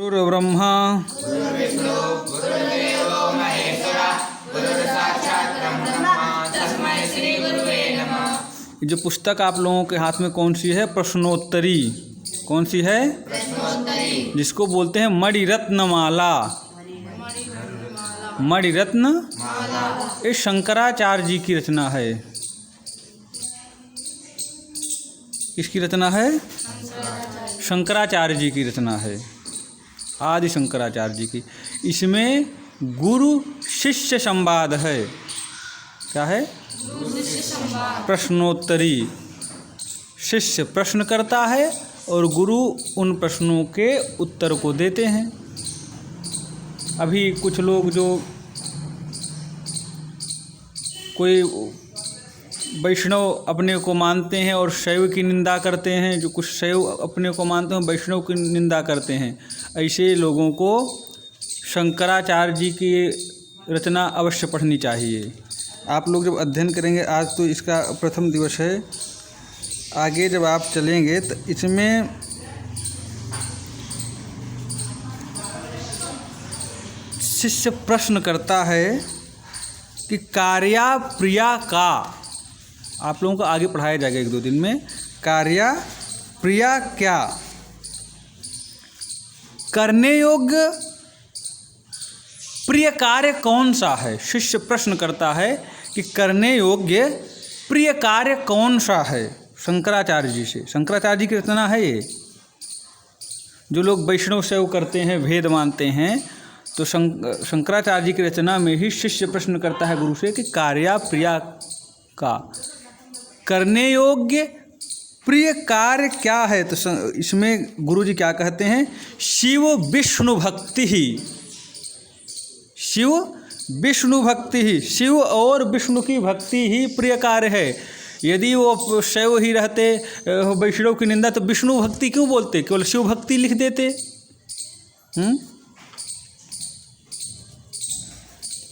गुरुर्ब्रह्मा गुरुर्विष्णु गुरुर्देवो महेश्वरः गुरुर्साक्षात् परब्रह्म तस्मै श्री गुरुवे नमः। जो पुस्तक आप लोगों के हाथ में कौन सी है? प्रश्नोत्तरी। कौन सी है? प्रश्नोत्तरी। जिसको बोलते हैं मणिरत्न माला। मणिरत्न ये शंकराचार्य जी की रचना है। किसकी रचना है? शंकराचार्य जी की रचना है, आदि शंकराचार्य जी की। इसमें गुरु शिष्य संवाद है। क्या है? प्रश्नोत्तरी। शिष्य प्रश्न करता है और गुरु उन प्रश्नों के उत्तर को देते हैं। अभी कुछ लोग जो कोई वैष्णव अपने को मानते हैं और शैव की निंदा करते हैं, जो कुछ शैव अपने को मानते हैं वैष्णव की निंदा करते हैं, ऐसे लोगों को शंकराचार्य जी की रचना अवश्य पढ़नी चाहिए। आप लोग जब अध्ययन करेंगे, आज तो इसका प्रथम दिवस है, आगे जब आप चलेंगे तो इसमें शिष्य प्रश्न करता है कि कार्या प्रिया का, आप लोगों को आगे पढ़ाया जाएगा एक दो दिन में, कार्या प्रिया क्या, करने योग्य प्रिय कार्य कौन सा है। शिष्य प्रश्न करता है कि करने योग्य प्रिय कार्य कौन सा है शंकराचार्य जी से। शंकराचार्य जी की रचना है ये। जो लोग वैष्णव सेव करते हैं, भेद मानते हैं, तो शंकराचार्य जी की रचना में ही शिष्य प्रश्न करता है गुरु से कि कार्या प्रिया का, करने योग्य प्रिय कार्य क्या है। तो इसमें गुरु जी क्या कहते हैं? शिव विष्णु भक्ति ही, शिव विष्णु भक्ति ही, शिव और विष्णु की भक्ति ही प्रिय कार्य है। यदि वो शैव ही रहते, वैष्णव की निंदा, तो विष्णु भक्ति क्यों बोलते, केवल शिव भक्ति लिख देते।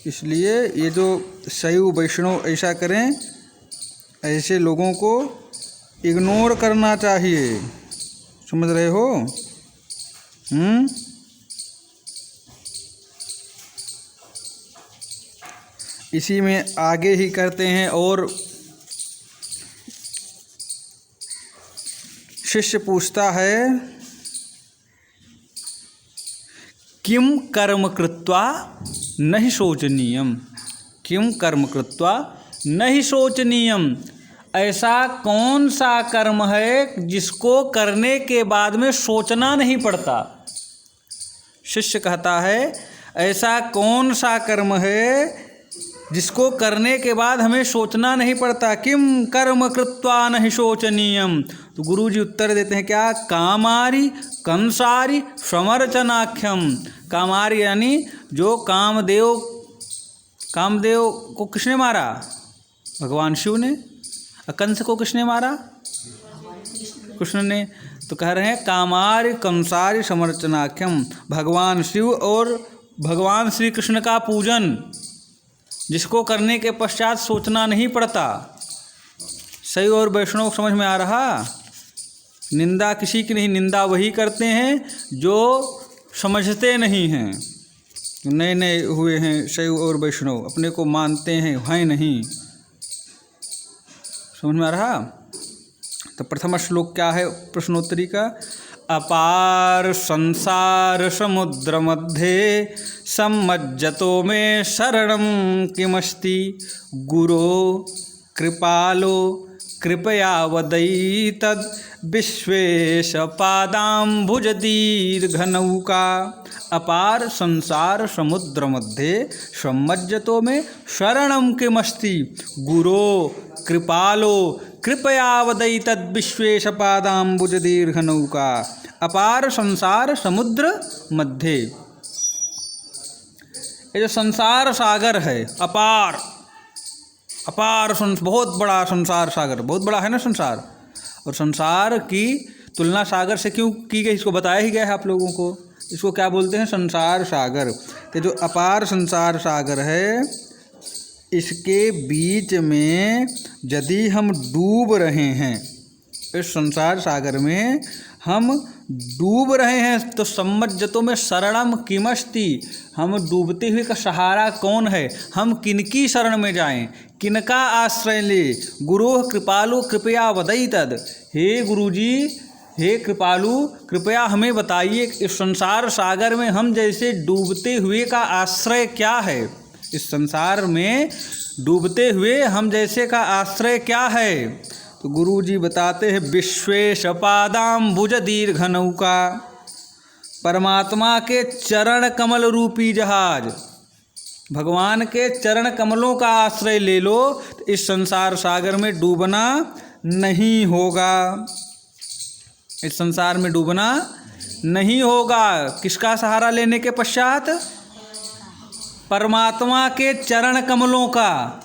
इसलिए ये जो शैव वैष्णव ऐसा करें, ऐसे लोगों को इग्नोर करना चाहिए। समझ रहे हो? इसी में आगे ही करते हैं। और शिष्य पूछता है किम कर्म कृत्वा नहि शोचनीयम, किम कर्म कृत्वा नहीं शोचनीयम, ऐसा कौन सा कर्म है जिसको करने के बाद में सोचना नहीं पड़ता। शिष्य कहता है ऐसा कौन सा कर्म है जिसको करने के बाद हमें सोचना नहीं पड़ता। किम कर्म कृत्वा नहीं शोचनीयम। तो गुरु जी उत्तर देते हैं क्या? कामारी कंसारी समर्चनाख्यम। कामारी यानी जो कामदेव को किसने मारा? भगवान शिव ने। कंस को किसने मारा? कृष्ण ने। तो कह रहे हैं कामारि कंसारि समर्चनाख्यम, भगवान शिव और भगवान श्री कृष्ण का पूजन, जिसको करने के पश्चात सोचना नहीं पड़ता। शैव और वैष्णव समझ में आ रहा? निंदा किसी की नहीं, निंदा वही करते हैं जो समझते नहीं हैं, नए नए हुए हैं शैव और वैष्णव, अपने को मानते हैं नहीं। समझ में आ रहा? तो प्रथम श्लोक क्या है प्रश्नोत्तरी का? अपार संसार समुद्र मध्ये सम्मज्जतो मे शरणं किमस्ति गुरो कृपालो कृपया वदई तद विश्वेश पादाम्बुज दीर्घनौका। अपार संसार समुद्र मध्ये सम्मज्जतो में शरणं किमस्ति गुरो कृपालो कृपया वदई तद विश्वेश पादाम्बुज दीर्घनौका। अपार संसार समुद्र मध्य, ये जो संसार सागर है, अपार अपार बहुत बड़ा संसार सागर, बहुत बड़ा है ना संसार। और संसार की तुलना सागर से क्यों की गई, इसको बताया ही गया है आप लोगों को। इसको क्या बोलते हैं? संसार सागर। तो जो अपार संसार सागर है, इसके बीच में यदि हम डूब रहे हैं, इस संसार सागर में हम डूब रहे हैं तो सम्मज्जतो में शरणम किमस्ति, हम डूबते हुए का सहारा कौन है, हम किनकी शरण में जाएं, किनका आश्रय ले। गुरोः कृपालु कृपया वदई तद, हे गुरुजी हे कृपालु कृपया हमें बताइए इस संसार सागर में हम जैसे डूबते हुए का आश्रय क्या है, इस संसार में डूबते हुए हम जैसे का आश्रय क्या है। तो गुरु जी बताते हैं विश्वेश पादाम्बुज दीर्घ नौका, परमात्मा के चरण कमल रूपी जहाज, भगवान के चरण कमलों का आश्रय ले लो तो इस संसार सागर में डूबना नहीं होगा, इस संसार में डूबना नहीं होगा। किसका सहारा लेने के पश्चात, परमात्मा के चरण कमलों का,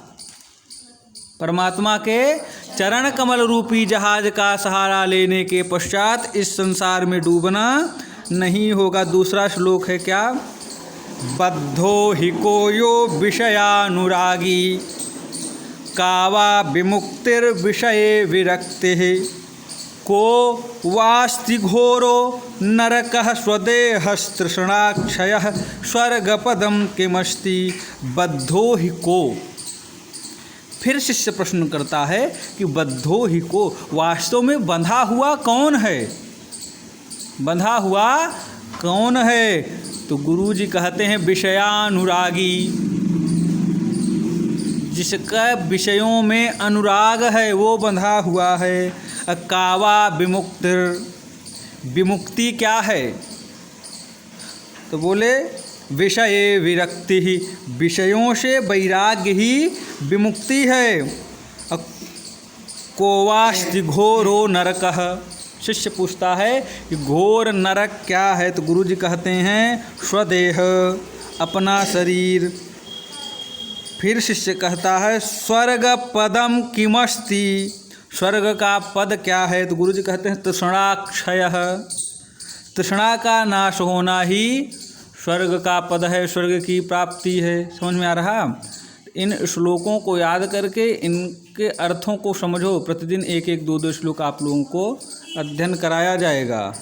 परमात्मा के चरण कमल रूपी जहाज का सहारा लेने के पश्चात इस संसार में डूबना नहीं होगा। दूसरा श्लोक है क्या, बद्धो हि को यो विषयानुरागी कावा विमुक्तिर्विषये विरक्तिः को वास्ति घोरो नरकः स्वदेहस्तृष्णाक्षयः स्वर्गपदम किमस्ति बद्धो हि को। फिर शिष्य प्रश्न करता है कि बद्धो ही को, वास्तव में बंधा हुआ कौन है, बंधा हुआ कौन है। तो गुरु जी कहते हैं विषयानुरागी, जिसका विषयों में अनुराग है वो बंधा हुआ है। कावा विमुक्तिर, विमुक्ति क्या है, तो बोले विषये विरक्ति ही, विषयों से वैराग्य ही विमुक्ति है। कोवास्ति घोरो नरकः, शिष्य पूछता है कि घोर नरक क्या है, तो गुरु जी कहते हैं स्वदेह, अपना शरीर। फिर शिष्य कहता है स्वर्ग पदम किमस्ति, स्वर्ग का पद क्या है, तो गुरु जी कहते हैं तृष्णाक्षयः, तृष्णा का नाश होना ही स्वर्ग का पद है, स्वर्ग की प्राप्ति है। समझ में आ रहा। इन श्लोकों को याद करके इनके अर्थों को समझो। प्रतिदिन एक एक दो दो श्लोक आप लोगों को अध्ययन कराया जाएगा।